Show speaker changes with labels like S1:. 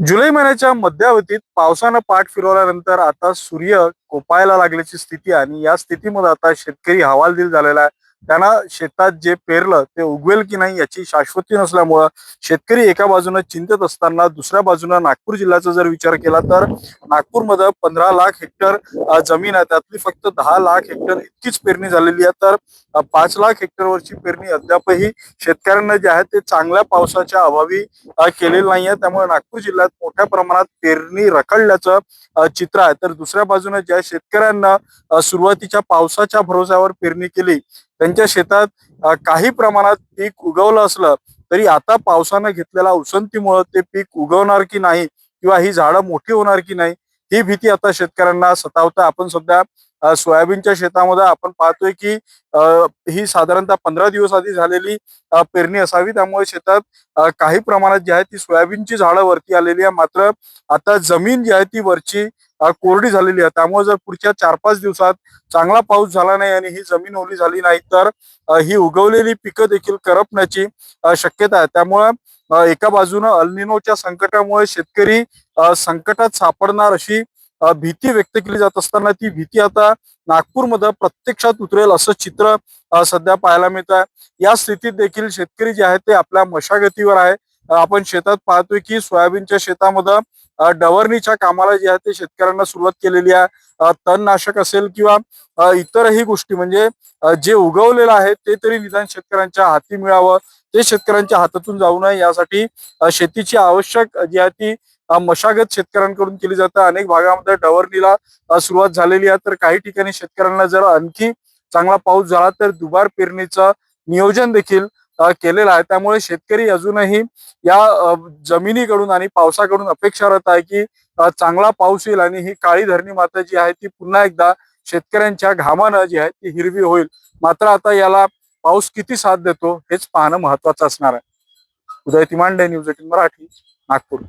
S1: जुलै महिन्याच्या मध्यावधीत पावसानं पाठ फिरवल्यानंतर आता सूर्य कोपायला लागल्याची स्थिती आहे आणि या स्थितीमध्ये आता शेतकरी हवालदिल झालेला आहे. त्यांना शेतात जे पेरलं ते उगवेल की नाही याची शाश्वती नसल्यामुळं शेतकरी एका बाजूने चिंतेत असताना दुसऱ्या बाजूने नागपूर जिल्ह्याचा जर विचार केला तर नागपूरमध्ये 15 लाख हेक्टर जमीन आहे. त्यातली फक्त 10 लाख हेक्टर इतकीच पेरणी झालेली आहे. तर 5 लाख हेक्टरवरची पेरणी अद्यापही शेतकऱ्यांना जे आहे ते चांगल्या पावसाच्या अभावी केलेलं नाहीये. त्यामुळे नागपूर जिल्ह्यात मोठ्या प्रमाणात पेरणी रखडल्याचं चित्र आहे. तर दुसऱ्या बाजूने ज्या शेतकऱ्यांना सुरुवातीच्या पावसाच्या भरोश्यावर पेरणी केली त्यांच्या शेतात काही प्रमाणात पीक उगवलं असलं तरी आता पावसानं घेतलेल्या उसंतीमुळे ते पीक उगवणार की नाही किंवा ही झाडं मोठी होणार की नाही ही भीती आता शेतकऱ्यांना सतावतं. आपण सध्या सोयाबीनच्या शेतामध्ये आपण पाहतोय की ही साधारणतः 15 दिवस आधी झालेली पेरणी असावी. त्यामुळे शेतात काही प्रमाणात जी आहे ती सोयाबीनची झाडं वरती आलेली आहे. मात्र आता जमीन जी आहे ती वरची कोरडी झालेली आहे. त्यामुळे जर पुढच्या 4-5 दिवसात चांगला पाऊस झाला नाही आणि ही जमीन ओली झाली नाही तर ही उगवलेली पिकं देखील करपण्याची शक्यता आहे. त्यामुळे एका बाजूनं अल्निनोच्या संकटामुळे शेतकरी संकटात सापडणार अशी भीती व्यक्त केली जात असताना ती भीती आता नागपूरमध्ये प्रत्यक्षात उतरेल असं चित्र सध्या पाहायला मिळत आहे. या स्थितीत देखील शेतकरी जे आहेत ते आपल्या मशागतीवर आहे. आपण शेतात पाहतोय की सोयाबीनच्या शेतामध्ये डवरणीच्या कामाला जे आहे ते शेतकऱ्यांना सुरुवात केलेली आहे. तणनाशक असेल किंवा इतरही गोष्टी म्हणजे जे उगवलेलं आहे ते तरी निदान शेतकऱ्यांच्या हाती मिळावं, ते शेतकऱ्यांच्या हातातून जाऊ नये यासाठी शेतीची आवश्यक जी आहे ती मशागत शेतकऱ्यांकडून केली जाते. अनेक भागामध्ये डवरणीला सुरुवात झालेली आहे. तर काही ठिकाणी शेतकऱ्यांना जर आणखी चांगला पाऊस झाला तर दुबार पेरणीचं नियोजन देखील केलेलं आहे. त्यामुळे शेतकरी अजूनही या जमिनीकडून आणि पावसाकडून अपेक्षारत आहे की चांगला पाऊस येईल आणि ही काळी धरणी माता जी आहे ती पुन्हा एकदा शेतकऱ्यांच्या घामानं जी आहे ती हिरवी होईल. मात्र आता याला पाऊस किती साथ देतो हेच पाहणं महत्वाचं असणार आहे. उदय तिमांडे, न्यूज 18 मराठी, नागपूर.